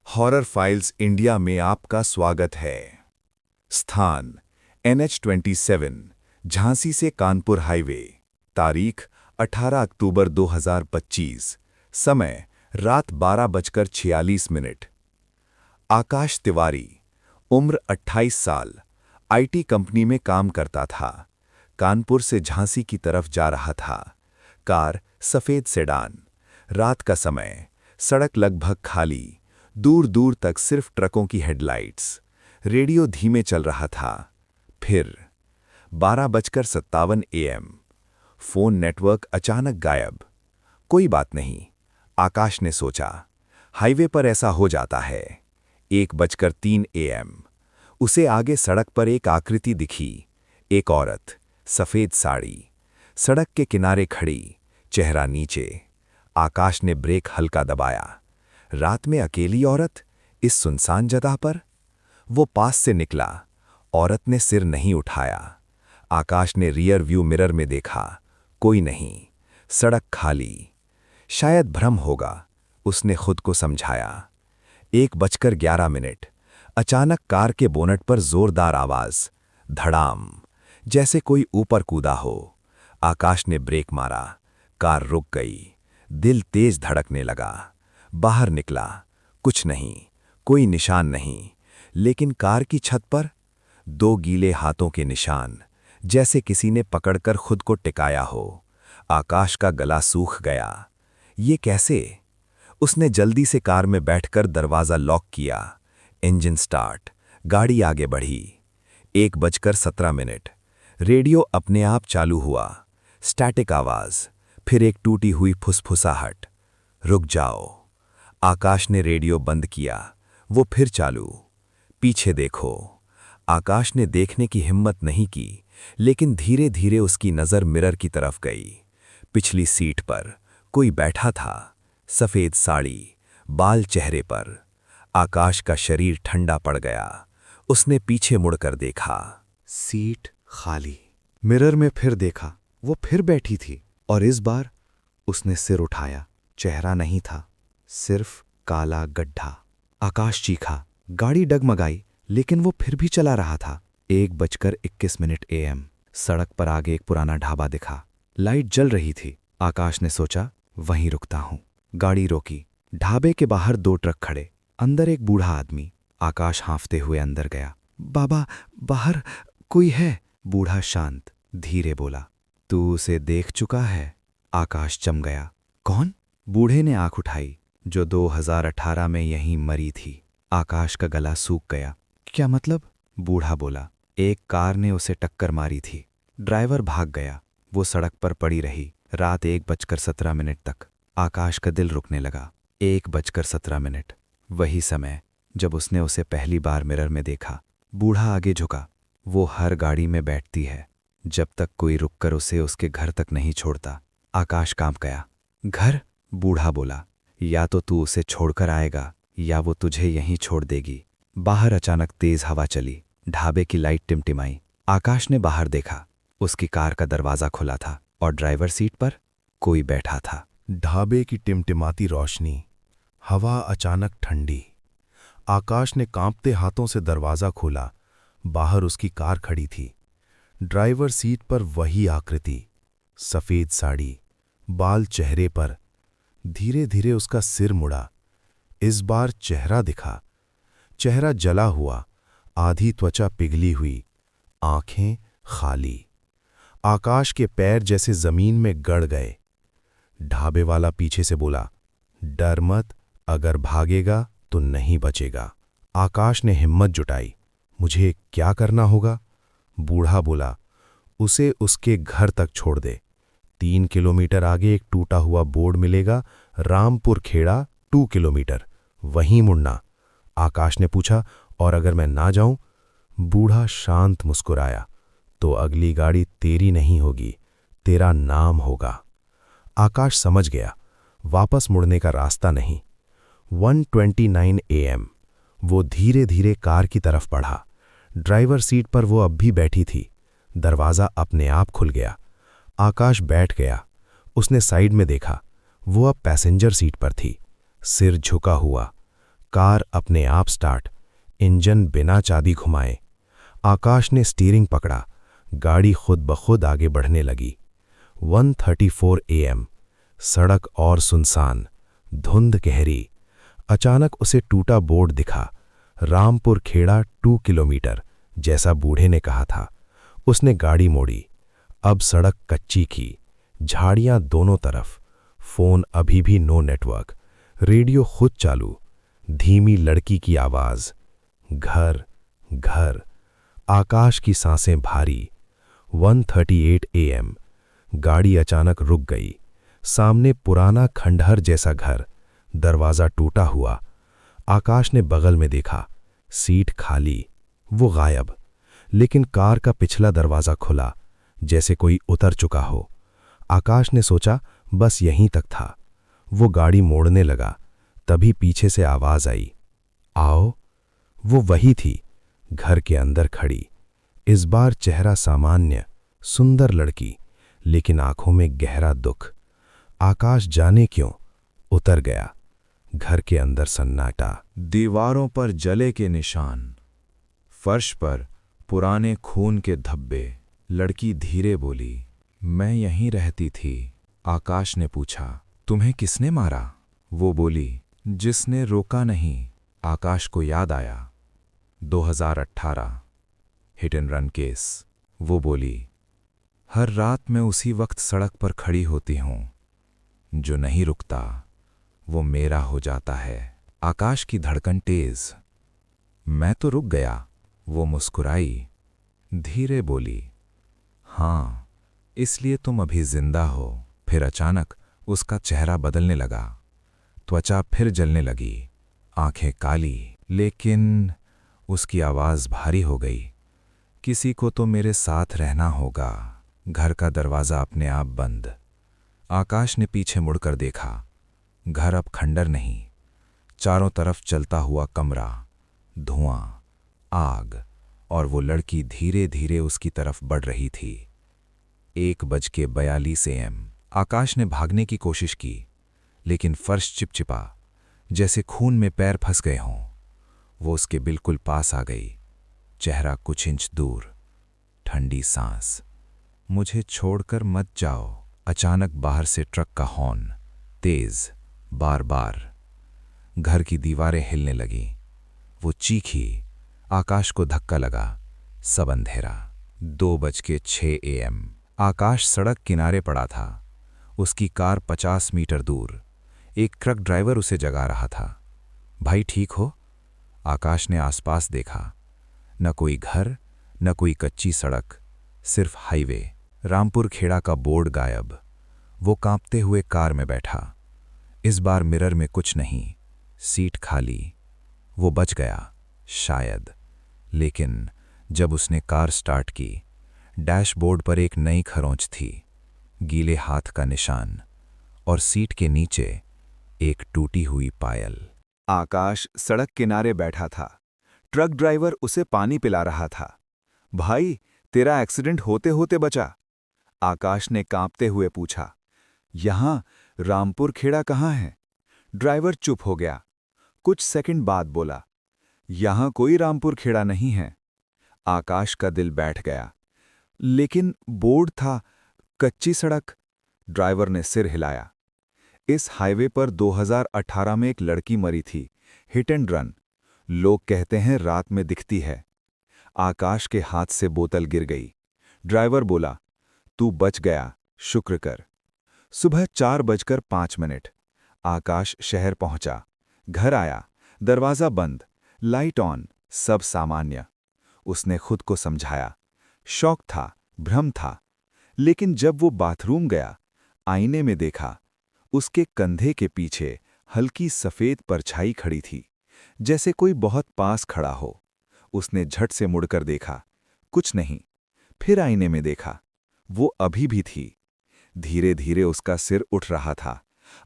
Horror files India में आपका स्वागत है। स्थान NH-27, झांसी से कानपुर हाईवे। तारीख 18 अक्टूबर 2025। समय रात 12:46। आकाश तिवारी, उम्र 28 साल, IT कंपनी में काम करता था। कानपुर से झांसी की तरफ जा रहा था। कार सफ़ेद सेडान। रात का समय, सड़क लगभग खाली, दूर दूर तक सिर्फ ट्रकों की हेडलाइट्स। रेडियो धीमे चल रहा था। फिर 12:57 AM। फोन नेटवर्क अचानक गायब। कोई बात नहीं, आकाश ने सोचा, हाईवे पर ऐसा हो जाता है। 1:03 AM। उसे आगे सड़क पर एक आकृति दिखी। एक औरत, सफ़ेद साड़ी, सड़क के किनारे खड़ी, चेहरा नीचे। आकाश ने ब्रेक हल्का दबाया। रात में अकेली औरत, इस सुनसान जगह पर? वो पास से निकला। औरत ने सिर नहीं उठाया। आकाश ने रियर व्यू मिरर में देखा, कोई नहीं, सड़क खाली। शायद भ्रम होगा, उसने खुद को समझाया। 1:11। अचानक कार के बोनट पर जोरदार आवाज, धड़ाम, जैसे कोई ऊपर कूदा हो। आकाश ने ब्रेक मारा, कार रुक गई। दिल तेज धड़कने लगा। बाहर निकला, कुछ नहीं, कोई निशान नहीं, लेकिन कार की छत पर 2 गीले हाथों के निशान, जैसे किसी ने पकड़कर खुद को टिकाया हो। आकाश का गला सूख गया। ये कैसे? उसने जल्दी से कार में बैठकर दरवाज़ा लॉक किया। इंजन स्टार्ट, गाड़ी आगे बढ़ी। 1:17। रेडियो अपने आप चालू हुआ। स्टैटिक आवाज़, फिर एक टूटी हुई फुसफुसाहट, रुक जाओ। आकाश ने रेडियो बंद किया। वो फिर चालू। पीछे देखो। आकाश ने देखने की हिम्मत नहीं की, लेकिन धीरे धीरे उसकी नज़र मिरर की तरफ गई। पिछली सीट पर कोई बैठा था, सफ़ेद साड़ी, बाल चेहरे पर। आकाश का शरीर ठंडा पड़ गया। उसने पीछे मुड़कर देखा, सीट खाली। मिरर में फिर देखा, वो फिर बैठी थी, और इस बार उसने सिर उठाया। चेहरा नहीं था, सिर्फ काला गड्ढा। आकाश चीखा, गाड़ी डगमगाई, लेकिन वो फिर भी चला रहा था। 1:21 AM। सड़क पर आगे एक पुराना ढाबा दिखा। लाइट जल रही थी। आकाश ने सोचा, वहीं रुकता हूं। गाड़ी रोकी। ढाबे के बाहर 2 ट्रक खड़े, अंदर एक बूढ़ा आदमी। आकाश हांफते हुए अंदर गया। बाबा, बाहर कोई है? बूढ़ा शांत, धीरे बोला, तू उसे देख चुका है? आकाश चम गया। कौन? बूढ़े ने आंख उठाई। जो 2018 में यहीं मरी थी। आकाश का गला सूख गया। क्या मतलब? बूढ़ा बोला, एक कार ने उसे टक्कर मारी थी। ड्राइवर भाग गया। वो सड़क पर पड़ी रही रात 1:17 तक। आकाश का दिल रुकने लगा। 1:17। वही समय जब उसने उसे पहली बार मिरर में देखा। बूढ़ा आगे झुका। वो हर गाड़ी में बैठती है, जब तक कोई रुककर उसे उसके घर तक नहीं छोड़ता। आकाश कांप गया। घर? बूढ़ा बोला, या तो तू उसे छोड़कर आएगा, या वो तुझे यहीं छोड़ देगी। बाहर अचानक तेज हवा चली। ढाबे की लाइट टिमटिमाई। आकाश ने बाहर देखा। उसकी कार का दरवाज़ा खुला था, और ड्राइवर सीट पर कोई बैठा था। ढाबे की टिमटिमाती रोशनी, हवा अचानक ठंडी। आकाश ने कांपते हाथों से दरवाज़ा खोला। बाहर उसकी कार खड़ी थी। ड्राइवर सीट पर वही आकृति, सफ़ेद साड़ी, बाल चेहरे पर। धीरे धीरे उसका सिर मुड़ा। इस बार चेहरा दिखा। चेहरा जला हुआ, आधी त्वचा पिघली हुई, आंखें खाली। आकाश के पैर जैसे जमीन में गड़ गए। ढाबे वाला पीछे से बोला, डर मत, अगर भागेगा तो नहीं बचेगा। आकाश ने हिम्मत जुटाई। मुझे क्या करना होगा? बूढ़ा बोला, उसे उसके घर तक छोड़ दे। 3 किलोमीटर आगे एक टूटा हुआ बोर्ड मिलेगा, रामपुर खेड़ा 2 किलोमीटर, वहीं मुड़ना। आकाश ने पूछा, और अगर मैं ना जाऊं? बूढ़ा शांत मुस्कुराया, तो अगली गाड़ी तेरी नहीं होगी, तेरा नाम होगा। आकाश समझ गया, वापस मुड़ने का रास्ता नहीं। 1:29 AM। वो धीरे धीरे कार की तरफ बढ़ा। ड्राइवर सीट पर वो अब भी बैठी थी। दरवाज़ा अपने आप खुल गया। आकाश बैठ गया। उसने साइड में देखा। वो अब पैसेंजर सीट पर थी, सिर झुका हुआ, कार अपने आप स्टार्ट, इंजन बिना चाबी घुमाए। आकाश ने स्टीयरिंग पकड़ा, गाड़ी खुद ब खुद आगे बढ़ने लगी। 1:34 AM, सड़क और सुनसान, धुंध गहरी। अचानक उसे टूटा बोर्ड दिखा, रामपुर खेड़ा 2 किलोमीटर, जैसा बूढ़े ने कहा था। उसने गाड़ी मोड़ी। अब सड़क कच्ची की, झाड़ियां दोनों तरफ, फोन अभी भी नो नेटवर्क, रेडियो खुद चालू, धीमी लड़की की आवाज, घर घर। आकाश की सांसें भारी। 1:38 AM, गाड़ी अचानक रुक गई। सामने पुराना खंडहर जैसा घर, दरवाजा टूटा हुआ। आकाश ने बगल में देखा, सीट खाली, वो गायब। लेकिन कार का पिछला दरवाजा खुला, जैसे कोई उतर चुका हो। आकाश ने सोचा बस यहीं तक था। वो गाड़ी मोड़ने लगा, तभी पीछे से आवाज आई, आओ। वो वही थी, घर के अंदर खड़ी। इस बार चेहरा सामान्य, सुंदर लड़की, लेकिन आंखों में गहरा दुख। आकाश जाने क्यों उतर गया। घर के अंदर सन्नाटा, दीवारों पर जले के निशान, फर्श पर पुराने खून के धब्बे। लड़की धीरे बोली, मैं यहीं रहती थी। आकाश ने पूछा, तुम्हें किसने मारा? वो बोली, जिसने रोका नहीं। आकाश को याद आया 2018 हिट एंड रन केस। वो बोली, हर रात मैं उसी वक्त सड़क पर खड़ी होती हूं। जो नहीं रुकता वो मेरा हो जाता है। आकाश की धड़कन तेज। मैं तो रुक गया। वो मुस्कुराई, धीरे बोली, हाँ, इसलिए तुम अभी जिंदा हो। फिर अचानक उसका चेहरा बदलने लगा, त्वचा फिर जलने लगी, आंखें काली। लेकिन उसकी आवाज भारी हो गई, किसी को तो मेरे साथ रहना होगा। घर का दरवाजा अपने आप बंद। आकाश ने पीछे मुड़कर देखा, घर अब खंडर नहीं, चारों तरफ चलता हुआ कमरा, धुआं, आग, और वो लड़की धीरे धीरे उसकी तरफ बढ़ रही थी। 1:42 AM। आकाश ने भागने की कोशिश की, लेकिन फर्श चिपचिपा, जैसे खून में पैर फंस गए हों। वो उसके बिल्कुल पास आ गई, चेहरा कुछ इंच दूर, ठंडी सांस। मुझे छोड़कर मत जाओ। अचानक बाहर से ट्रक का हॉर्न, तेज, बार बार। घर की दीवारें हिलने लगी। वो चीखी, आकाश को धक्का लगा, सब अंधेरा। 2:06 AM। आकाश सड़क किनारे पड़ा था। उसकी कार 50 मीटर दूर। एक ट्रक ड्राइवर उसे जगा रहा था। भाई ठीक हो? आकाश ने आसपास देखा, न कोई घर, न कोई कच्ची सड़क, सिर्फ हाईवे। रामपुर खेड़ा का बोर्ड गायब। वो कांपते हुए कार में बैठा। इस बार मिरर में कुछ नहीं, सीट खाली। वो बच गया शायद, लेकिन जब उसने कार स्टार्ट की, डैशबोर्ड पर एक नई खरोंच थी, गीले हाथ का निशान, और सीट के नीचे एक टूटी हुई पायल। आकाश सड़क किनारे बैठा था। ट्रक ड्राइवर उसे पानी पिला रहा था। भाई, तेरा एक्सीडेंट होते होते बचा। आकाश ने कांपते हुए पूछा, यहां रामपुर खेड़ा कहाँ है? ड्राइवर चुप हो गया। कुछ सेकंड बाद बोला, यहां कोई रामपुर खेड़ा नहीं है। आकाश का दिल बैठ गया। लेकिन बोर्ड था, कच्ची सड़क। ड्राइवर ने सिर हिलाया। इस हाईवे पर 2018 में एक लड़की मरी थी, हिट एंड रन। लोग कहते हैं रात में दिखती है। आकाश के हाथ से बोतल गिर गई। ड्राइवर बोला, तू बच गया, शुक्र कर। सुबह 4:05। आकाश शहर पहुंचा। घर आया, दरवाजा बंद, लाइट ऑन, सब सामान्य। उसने खुद को समझाया, शौक था, भ्रम था। लेकिन जब वो बाथरूम गया, आईने में देखा, उसके कंधे के पीछे हल्की सफेद परछाई खड़ी थी, जैसे कोई बहुत पास खड़ा हो। उसने झट से मुड़कर देखा, कुछ नहीं। फिर आईने में देखा, वो अभी भी थी। धीरे धीरे उसका सिर उठ रहा था।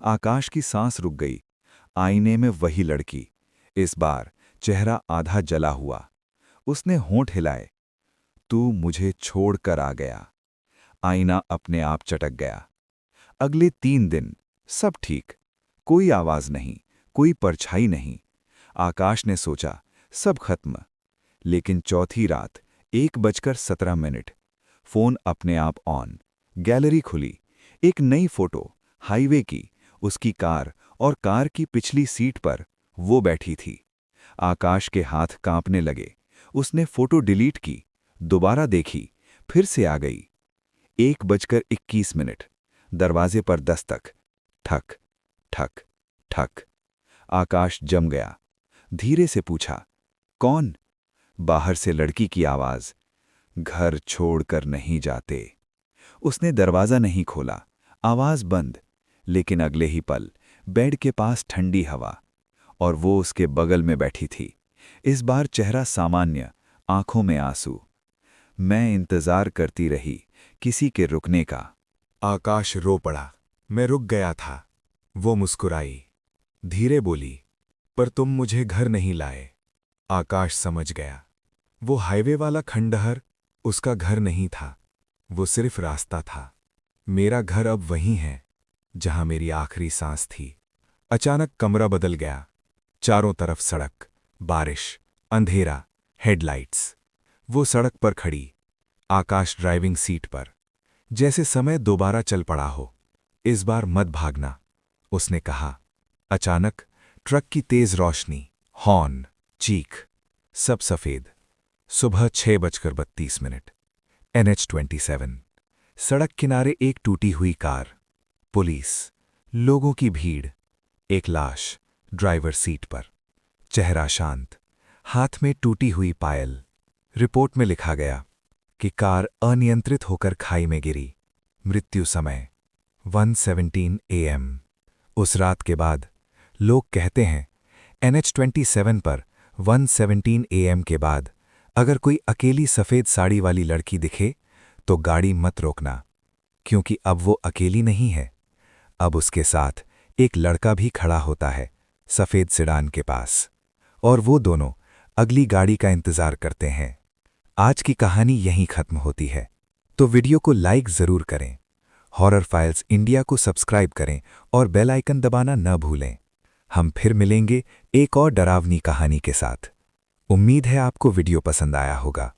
आकाश की सांस रुक गई। आईने में वही लड़की, इस बार चेहरा आधा जला हुआ। उसने होंठ हिलाए, तू मुझे छोड़कर आ गया। आईना अपने आप चटक गया। अगले 3 दिन सब ठीक, कोई आवाज नहीं, कोई परछाई नहीं। आकाश ने सोचा सब खत्म। लेकिन चौथी रात 1:17, फोन अपने आप ऑन, गैलरी खुली, एक नई फोटो, हाईवे की, उसकी कार और कार की पिछली सीट पर वो बैठी थी। आकाश के हाथ कांपने लगे। उसने फोटो डिलीट की, दोबारा देखी, फिर से आ गई। 1:21, दरवाजे पर दस्तक, ठक ठक ठक। आकाश जम गया। धीरे से पूछा, कौन? बाहर से लड़की की आवाज, घर छोड़कर नहीं जाते। उसने दरवाजा नहीं खोला, आवाज बंद। लेकिन अगले ही पल बेड के पास ठंडी हवा, और वो उसके बगल में बैठी थी। इस बार चेहरा सामान्य, आंखों में आंसू। मैं इंतजार करती रही किसी के रुकने का। आकाश रो पड़ा। मैं रुक गया था। वो मुस्कुराई, धीरे बोली, पर तुम मुझे घर नहीं लाए। आकाश समझ गया। वो हाईवे वाला खंडहर उसका घर नहीं था, वो सिर्फ रास्ता था। मेरा घर अब वहीं है जहां मेरी आखिरी सांस थी। अचानक कमरा बदल गया। चारों तरफ सड़क, बारिश, अंधेरा, हेडलाइट्स। वो सड़क पर खड़ी, आकाश ड्राइविंग सीट पर, जैसे समय दोबारा चल पड़ा हो। इस बार मत भागना, उसने कहा। अचानक ट्रक की तेज रोशनी, हॉर्न, चीख, सब सफेद। सुबह 6:32, NH-27। सड़क किनारे एक टूटी हुई कार, पुलिस, लोगों की भीड़, एक लाश ड्राइवर सीट पर, चेहरा शांत, हाथ में टूटी हुई पायल। रिपोर्ट में लिखा गया कि कार अनियंत्रित होकर खाई में गिरी। मृत्यु समय 1:17 AM। उस रात के बाद लोग कहते हैं NH-27 पर 1:17 AM के बाद अगर कोई अकेली सफ़ेद साड़ी वाली लड़की दिखे तो गाड़ी मत रोकना, क्योंकि अब वो अकेली नहीं है। अब उसके साथ एक लड़का भी खड़ा होता है सफ़ेद सेडान के पास, और वो दोनों अगली गाड़ी का इंतज़ार करते हैं। आज की कहानी यहीं खत्म होती है, तो वीडियो को लाइक ज़रूर करें, हॉरर फाइल्स इंडिया को सब्सक्राइब करें और बेल आइकन दबाना न भूलें। हम फिर मिलेंगे एक और डरावनी कहानी के साथ। उम्मीद है आपको वीडियो पसंद आया होगा।